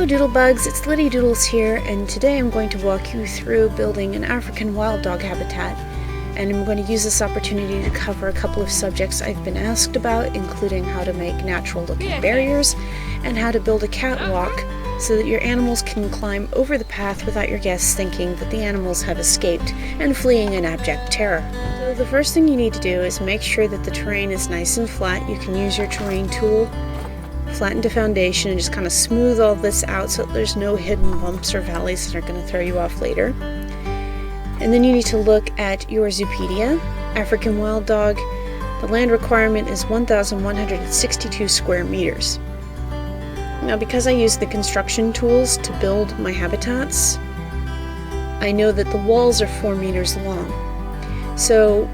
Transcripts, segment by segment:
Hello Doodlebugs, it's Liddy Doodles here, and today I'm going to walk you through building an African wild dog habitat. And I'm going to use this opportunity to cover a couple of subjects I've been asked about, including how to make natural looking barriers and how to build a catwalk so that your animals can climb over the path without your guests thinking that the animals have escaped and fleeing in abject terror. So the first thing you need to do is make sure that the terrain is nice and flat. You can use your terrain tool, flatten the foundation, and just kind of smooth all this out so that there's no hidden bumps or valleys that are going to throw you off later. And then you need to look at your zoopedia, African wild dog. The land requirement is 1,162 square meters. Now, because I use the construction tools to build my habitats, I know that the walls are 4 meters long. So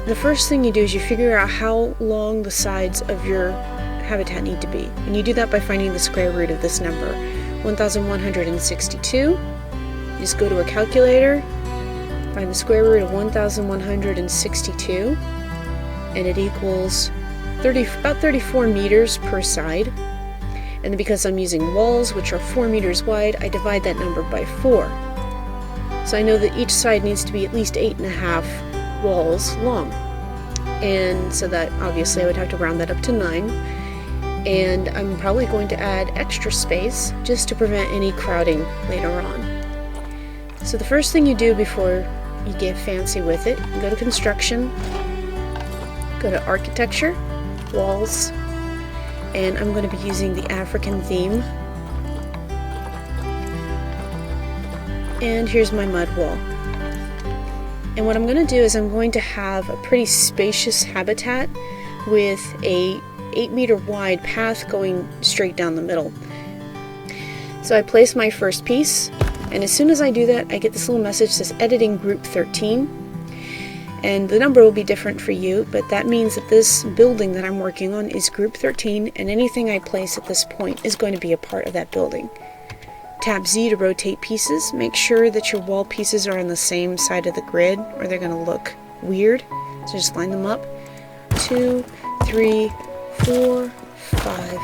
the first thing you do is you figure out how long the sides of your habitat need to be. And you do that by finding the square root of this number, 1,162. You just go to a calculator, find the square root of 1,162, and it equals about 34 meters per side. And because I'm using walls, which are 4 meters wide, I divide that number by 4. So I know that each side needs to be at least 8.5 walls long. And so that obviously I would have to round that up to 9. And I'm probably going to add extra space just to prevent any crowding later on. So the first thing you do before you get fancy with it, you go to construction, go to architecture, walls, and I'm going to be using the African theme. And here's my mud wall. And what I'm going to do is I'm going to have a pretty spacious habitat with a 8-meter wide path going straight down the middle. So I place my first piece, and as soon as I do that, I get this little message that says editing group 13. And the number will be different for you, but that means that this building that I'm working on is group 13, and anything I place at this point is going to be a part of that building. Tap Z to rotate pieces. Make sure that your wall pieces are on the same side of the grid or they're going to look weird. So just line them up. 2, 3, 4, 5,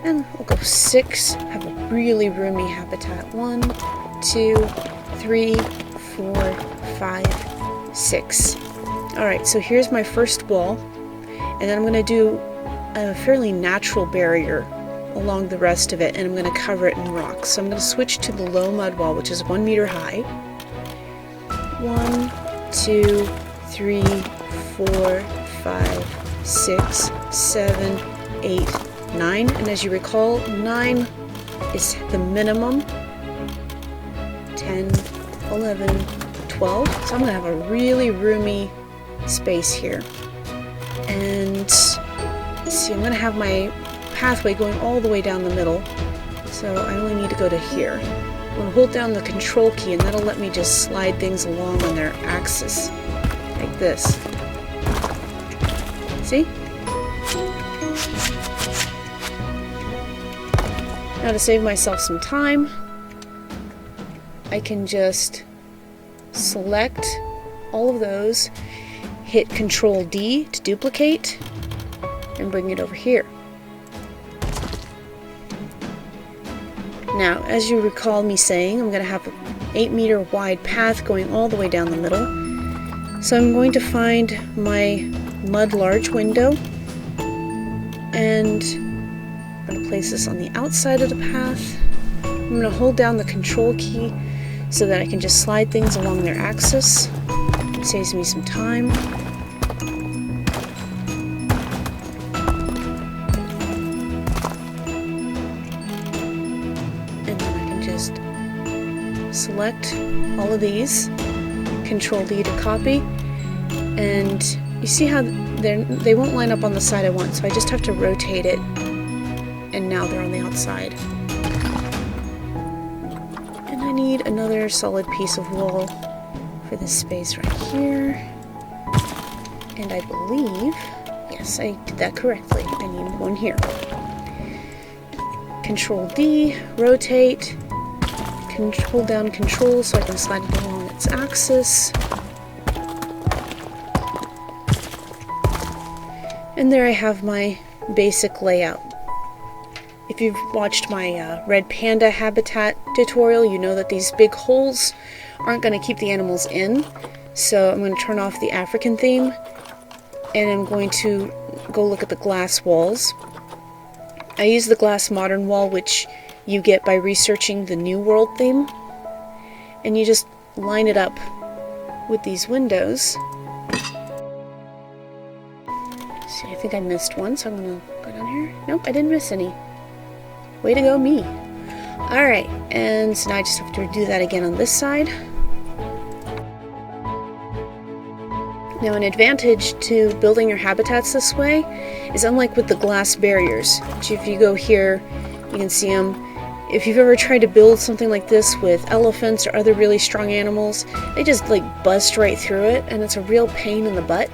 and we'll go 6. Have a really roomy habitat. 1, 2, 3, 4, 5, 6. Alright, so here's my first wall, and then I'm going to do a fairly natural barrier along the rest of it, and I'm going to cover it in rocks. So I'm going to switch to the low mud wall, which is 1 meter high. 1, 2, 3, 4, 5, 6, 7, 8, 9, and as you recall, 9 is the minimum. 10, 11, 12. So I'm going to have a really roomy space here. And see, I'm going to have my pathway going all the way down the middle. So I only need to go to here. I'm going to hold down the control key, and that'll let me just slide things along on their axis, like this. See? Now to save myself some time, I can just select all of those, hit Control D to duplicate, and bring it over here. Now, as you recall me saying, I'm going to have an 8-meter wide path going all the way down the middle. So I'm going to find my mud large window, and I'm going to place this on the outside of the path. I'm going to hold down the control key so that I can just slide things along their axis. It saves me some time. And then I can just select all of these, Control D to copy, and you see how they won't line up on the side I want, so I just have to rotate it, and now they're on the outside. And I need another solid piece of wall for this space right here. And I believe, yes, I did that correctly. I need one here. Control D, rotate, hold down Control so I can slide it along its axis. And there I have my basic layout. If you've watched my red panda habitat tutorial, you know that these big holes aren't going to keep the animals in. So I'm going to turn off the African theme, and I'm going to go look at the glass walls. I use the glass modern wall, which you get by researching the New World theme. And you just line it up with these windows. See, I think I missed one, so I'm going to go down here. Nope, I didn't miss any. Way to go, me. Alright, and so now I just have to do that again on this side. Now, an advantage to building your habitats this way is, unlike with the glass barriers, which if you go here, you can see them. If you've ever tried to build something like this with elephants or other really strong animals, they just like bust right through it, and it's a real pain in the butt.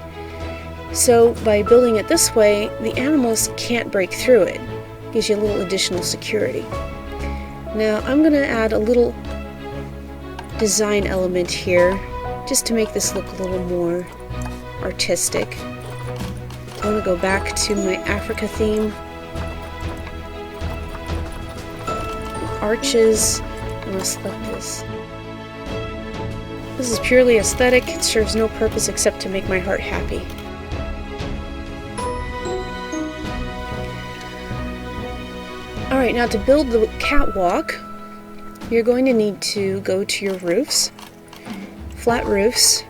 So by building it this way, the animals can't break through it. It gives you a little additional security. Now I'm going to add a little design element here, just to make this look a little more artistic. I want to go back to my Africa theme. Arches. I'm going to select this. This is purely aesthetic. It serves no purpose except to make my heart happy. Alright, now to build the catwalk, you're going to need to go to your roofs. Flat roofs.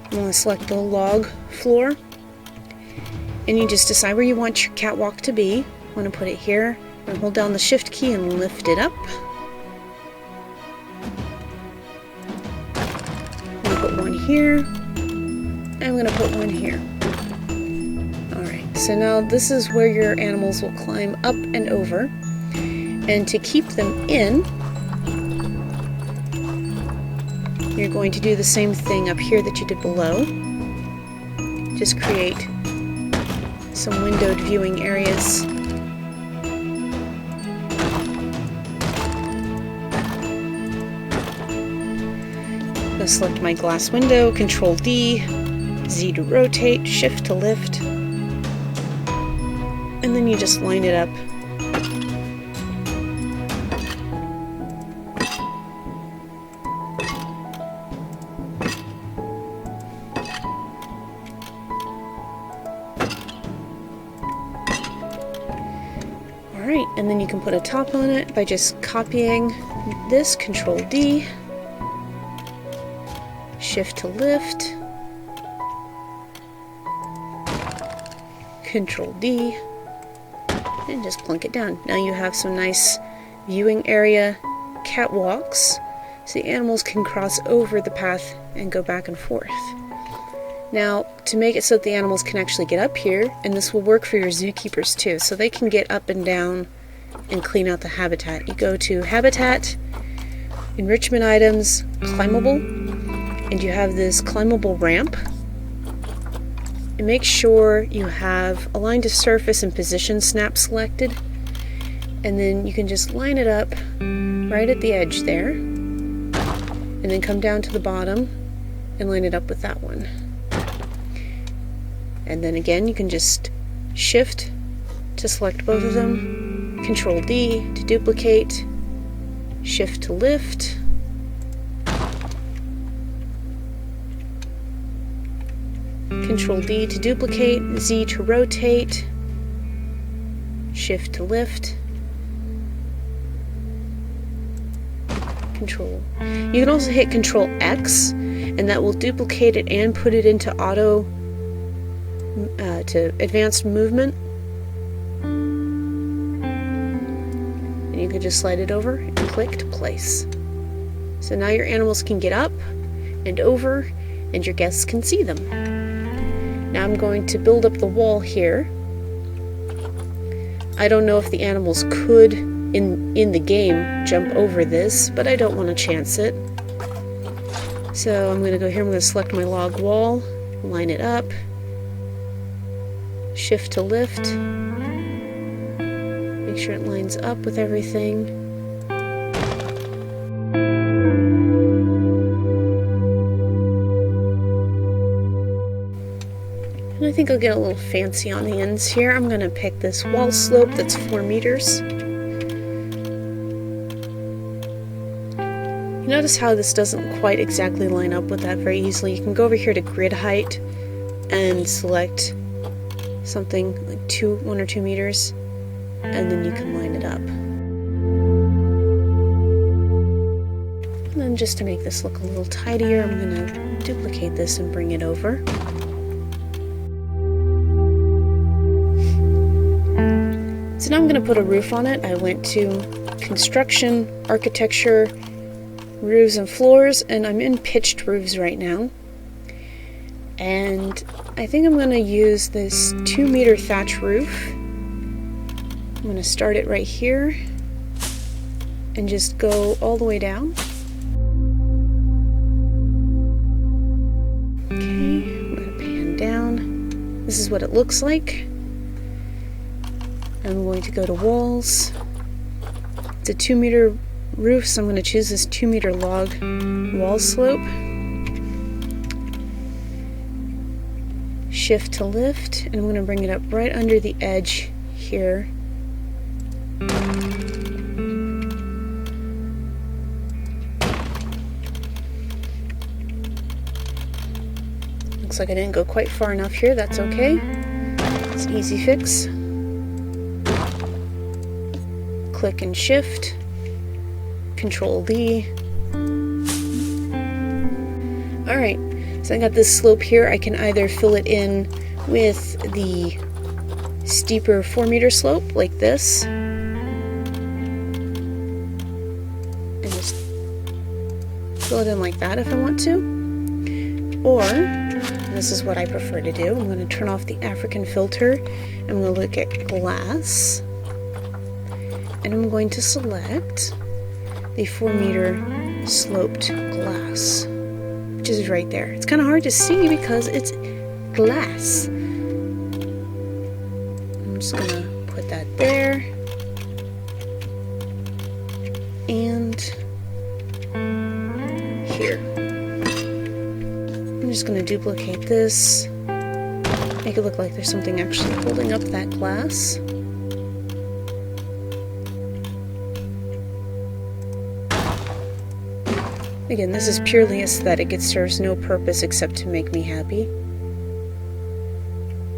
I'm going to select the log floor, and you just decide where you want your catwalk to be. I'm going to put it here, and hold down the shift key and lift it up. I'm going to put one here, and I'm going to put one here. Alright, so now this is where your animals will climb up and over, and to keep them in, you're going to do the same thing up here that you did below. Just create some windowed viewing areas. I'm going to select my glass window, Control D, Z to rotate, Shift to lift, and then you just line it up. Alright, and then you can put a top on it by just copying this, Control D, Shift to lift, Control D, and just plunk it down. Now you have some nice viewing area catwalks, so the animals can cross over the path and go back and forth. Now, to make it so that the animals can actually get up here, and this will work for your zookeepers too, so they can get up and down and clean out the habitat. You go to Habitat, Enrichment Items, Climbable, and you have this climbable ramp. And make sure you have Align to Surface and Position Snap selected, and then you can just line it up right at the edge there, and then come down to the bottom and line it up with that one. And then again, you can just Shift to select both of them, Control D to duplicate, Shift to lift, Control D to duplicate, Z to rotate, Shift to lift, Control. You can also hit Control X, and that will duplicate it and put it into auto to advanced movement, and you can just slide it over and click to place. So now your animals can get up and over, and your guests can see them. Now I'm going to build up the wall here. I don't know if the animals could in the game jump over this, but I don't want to chance it. So I'm going to go here, I'm going to select my log wall, line it up, Shift to lift, make sure it lines up with everything. I think I'll get a little fancy on the ends here. I'm going to pick this wall slope that's 4 meters. Notice how this doesn't quite exactly line up with that very easily. You can go over here to grid height and select something like 1 or 2 meters, and then you can line it up. And then just to make this look a little tidier, I'm going to duplicate this and bring it over. So now I'm going to put a roof on it. I went to Construction, Architecture, Roofs and Floors, and I'm in Pitched Roofs right now. And I think I'm going to use this 2-meter thatch roof. I'm going to start it right here and just go all the way down. Okay, I'm going to pan down. This is what it looks like. I'm going to go to walls. It's a 2-meter roof, so I'm going to choose this 2-meter log wall slope. Shift to lift, and I'm going to bring it up right under the edge here. Looks like I didn't go quite far enough here. That's okay. It's an easy fix. Click and shift. Control D. Alright, so I got this slope here. I can either fill it in with the steeper 4-meter slope like this, and just fill it in like that if I want to, or this is what I prefer to do. I'm going to turn off the African filter. I'm going to look at glass, and I'm going to select the 4-meter sloped glass, which is right there. It's kind of hard to see because it's glass. I'm just gonna put that there, and here. I'm just gonna duplicate this, make it look like there's something actually holding up that glass. Again, this is purely aesthetic. It serves no purpose except to make me happy.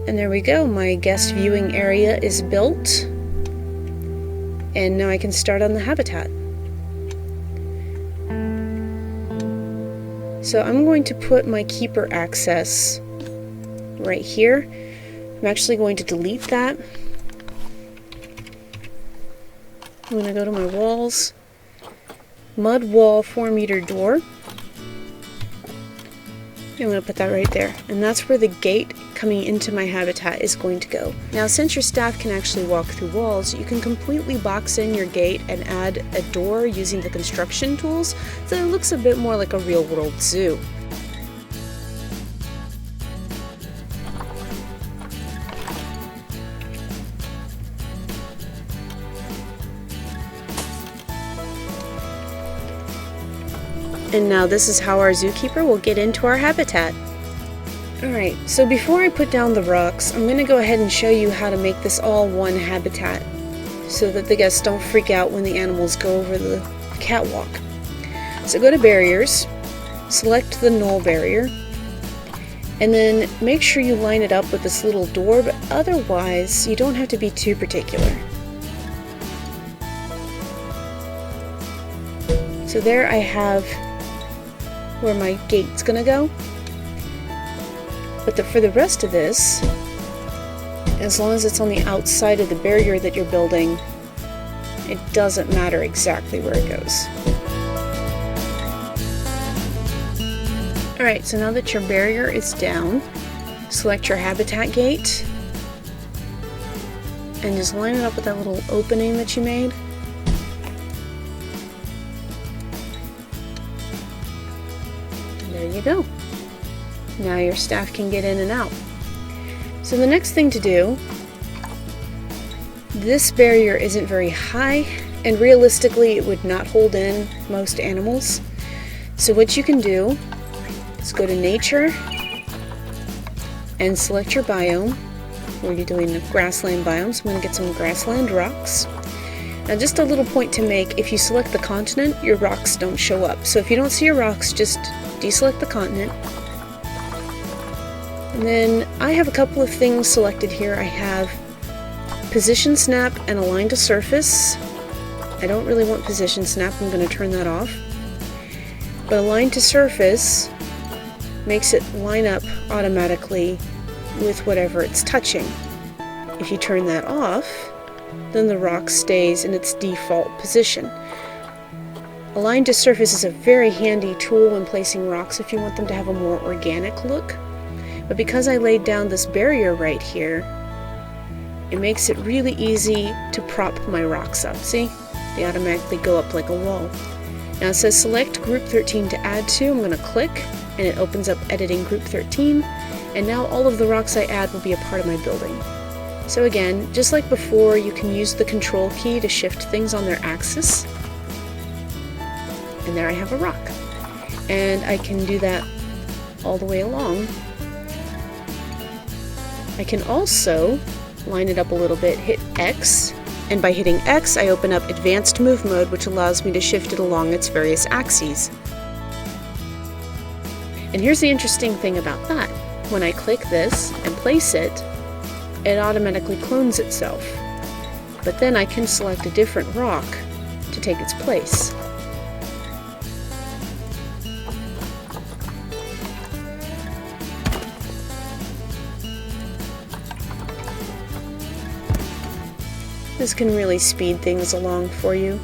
And there we go. My guest viewing area is built. And now I can start on the habitat. So I'm going to put my keeper access right here. I'm actually going to delete that. I'm going to go to my walls. Mud wall 4-meter door. I'm going to put that right there, and that's where the gate coming into my habitat is going to go. Now, since your staff can actually walk through walls, you can completely box in your gate and add a door using the construction tools, so it looks a bit more like a real-world zoo. And now this is how our zookeeper will get into our habitat. Alright, so before I put down the rocks, I'm going to go ahead and show you how to make this all one habitat so that the guests don't freak out when the animals go over the catwalk. So go to barriers, select the null barrier, and then make sure you line it up with this little door, but otherwise you don't have to be too particular. So there I have where my gate's gonna go, but for the rest of this, as long as it's on the outside of the barrier that you're building, it doesn't matter exactly where it goes. Alright, so now that your barrier is down, select your habitat gate and just line it up with that little opening that you made. There you go. Now your staff can get in and out. So the next thing to do, this barrier isn't very high, and realistically it would not hold in most animals. So what you can do is go to nature and select your biome. We're doing the grassland biome, so I'm going to get some grassland rocks. Now just a little point to make, if you select the continent, your rocks don't show up. So if you don't see your rocks, just deselect the continent. And then I have a couple of things selected here. I have position snap and align to surface. I don't really want position snap, I'm going to turn that off. But align to surface makes it line up automatically with whatever it's touching. If you turn that off, then the rock stays in its default position. Align to surface is a very handy tool when placing rocks if you want them to have a more organic look. But because I laid down this barrier right here, it makes it really easy to prop my rocks up. See? They automatically go up like a wall. Now it says select group 13 to add to. I'm going to click and it opens up editing group 13, and now all of the rocks I add will be a part of my building. So again, just like before, you can use the control key to shift things on their axis. And there I have a rock. And I can do that all the way along. I can also line it up a little bit, hit X, and by hitting X I open up Advanced Move Mode, which allows me to shift it along its various axes. And here's the interesting thing about that. When I click this and place it, it automatically clones itself. But then I can select a different rock to take its place. This can really speed things along for you.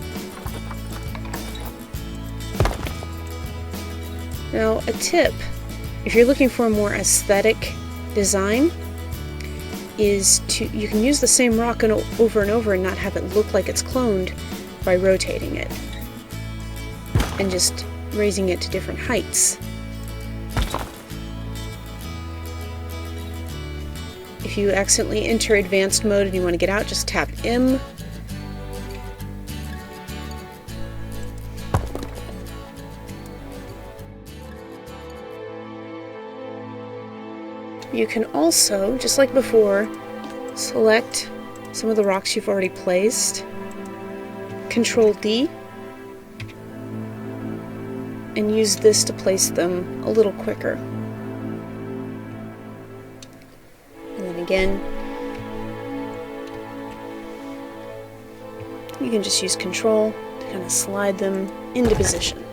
Now, a tip, if you're looking for a more aesthetic design, is you can use the same rock over and over and not have it look like it's cloned by rotating it and just raising it to different heights. If you accidentally enter advanced mode and you want to get out, just tap M. You can also, just like before, select some of the rocks you've already placed, Control D, and use this to place them a little quicker. And then again, you can just use Control to kind of slide them into position.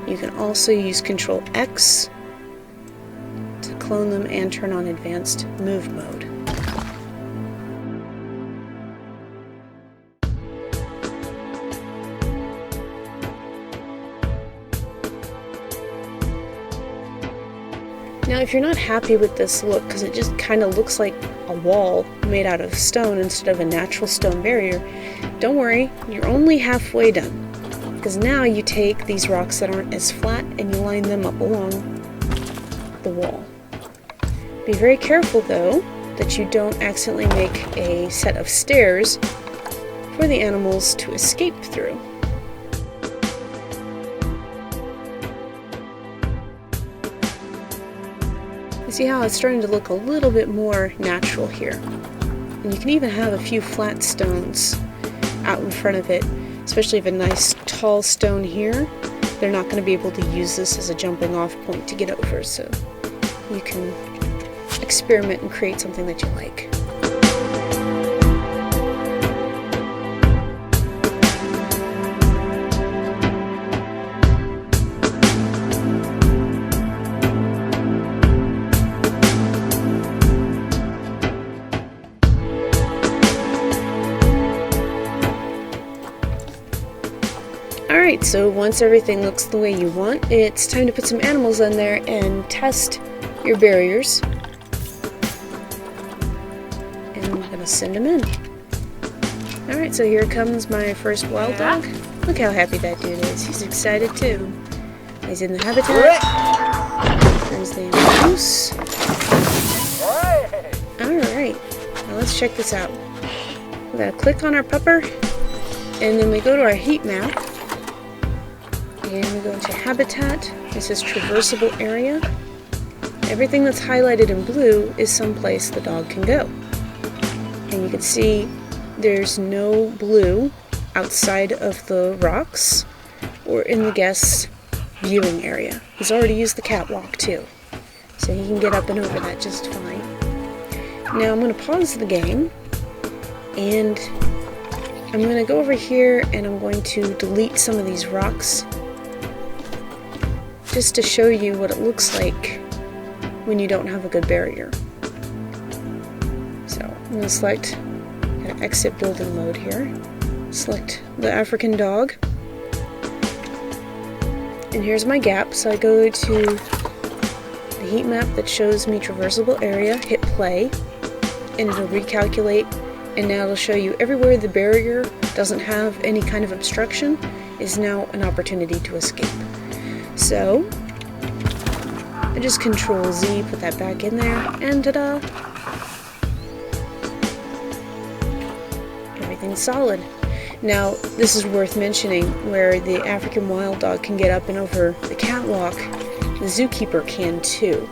You can also use Control X to clone them and turn on Advanced Move Mode. Now, if you're not happy with this look, because it just kind of looks like a wall made out of stone instead of a natural stone barrier, don't worry, you're only halfway done. Because now you take these rocks that aren't as flat and you line them up along the wall. Be very careful though that you don't accidentally make a set of stairs for the animals to escape through. You see how it's starting to look a little bit more natural here. And you can even have a few flat stones out in front of it. Especially if a nice tall stone here, they're not going to be able to use this as a jumping off point to get over, so you can experiment and create something that you like. Alright, so once everything looks the way you want, it's time to put some animals in there and test your barriers. And I'm going to send them in. Alright, so here comes my first wild dog. Look how happy that dude is. He's excited too. He's in the habitat. There's the moose. Alright, now let's check this out. We're going to click on our pupper, and then we go to our heat map. And we go into habitat. This is traversable area, everything that's highlighted in blue is someplace the dog can go. And you can see there's no blue outside of the rocks or in the guest's viewing area. He's already used the catwalk too, so he can get up and over that just fine. Now I'm going to pause the game, and I'm going to go over here and I'm going to delete some of these rocks just to show you what it looks like when you don't have a good barrier. So I'm going to select exit building mode here, select the African dog, and here's my gap. So I go to the heat map that shows me traversable area, hit play, and it'll recalculate, and now it'll show you everywhere the barrier doesn't have any kind of obstruction is now an opportunity to escape. So I just Control Z, put that back in there, and ta-da! Everything's solid. Now, this is worth mentioning, where the African wild dog can get up and over the catwalk, the zookeeper can too.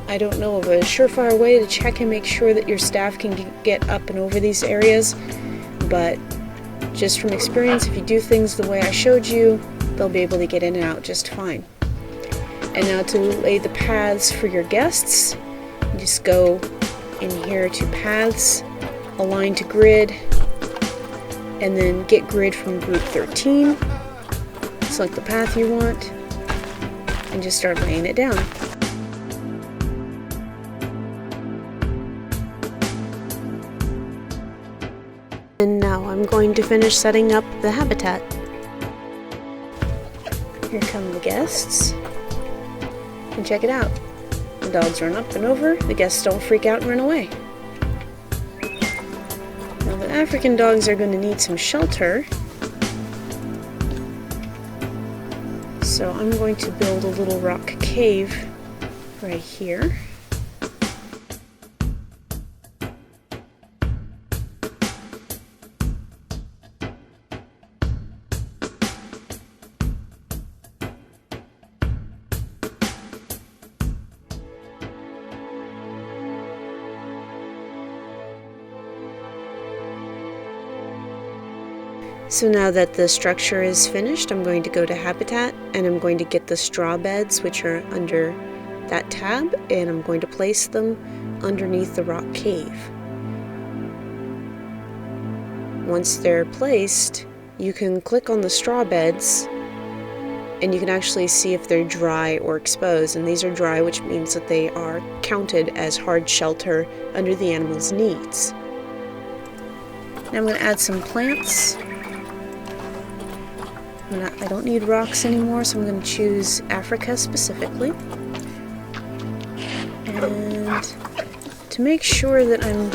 I don't know of a surefire way to check and make sure that your staff can get up and over these areas, but just from experience, if you do things the way I showed you, they'll be able to get in and out just fine. And now to lay the paths for your guests, you just go in here to Paths, Align to Grid, and then get grid from group 13. Select the path you want, and just start laying it down. And now I'm going to finish setting up the habitat. Here come the guests. And check it out. The dogs run up and over, the guests don't freak out and run away. Now the African dogs are going to need some shelter, so I'm going to build a little rock cave right here. So now that the structure is finished, I'm going to go to Habitat, and I'm going to get the straw beds, which are under that tab, and I'm going to place them underneath the rock cave. Once they're placed, you can click on the straw beds, and you can actually see if they're dry or exposed, and these are dry, which means that they are counted as hard shelter under the animal's needs. Now I'm going to add some plants. I don't need rocks anymore, so I'm going to choose Africa specifically. And to make sure that I'm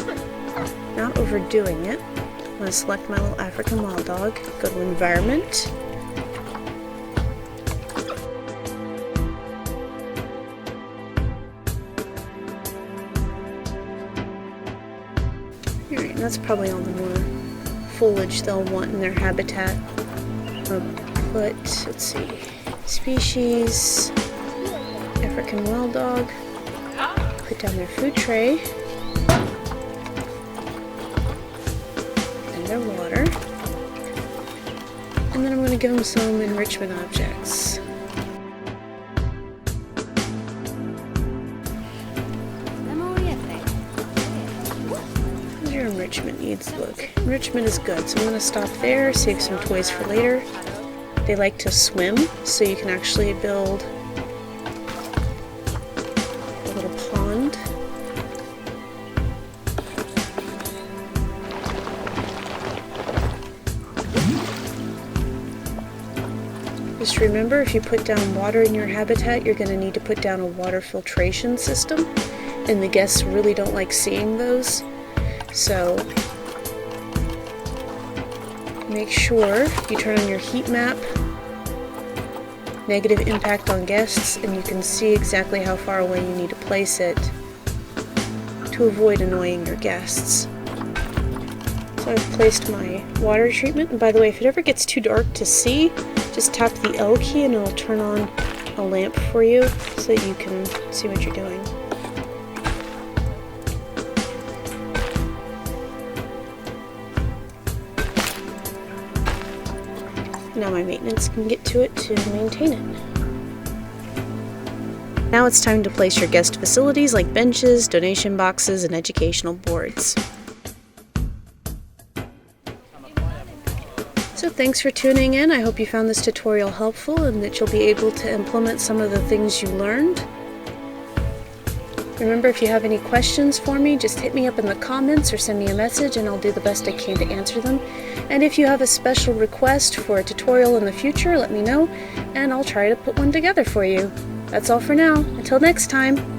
not overdoing it, I'm going to select my little African wild dog, go to Environment, alright, and that's probably all the more foliage they'll want in their habitat. I'll put, let's see, species, African wild dog, put down their food tray, and their water, and then I'm going to give them some enrichment objects. How's your enrichment needs look? Enrichment is good, so I'm going to stop there, save some toys for later. They like to swim, so you can actually build a little pond. Just remember, if you put down water in your habitat, you're going to need to put down a water filtration system, and the guests really don't like seeing those. So make sure you turn on your heat map, negative impact on guests, and you can see exactly how far away you need to place it to avoid annoying your guests. So I've placed my water treatment, and by the way, if it ever gets too dark to see, just tap the L key and it'll turn on a lamp for you so that you can see what you're doing. Now my maintenance can get to it to maintain it. Now it's time to place your guest facilities like benches, donation boxes, and educational boards. So thanks for tuning in. I hope you found this tutorial helpful and that you'll be able to implement some of the things you learned. Remember, if you have any questions for me, just hit me up in the comments or send me a message and I'll do the best I can to answer them. And if you have a special request for a tutorial in the future, let me know and I'll try to put one together for you. That's all for now. Until next time.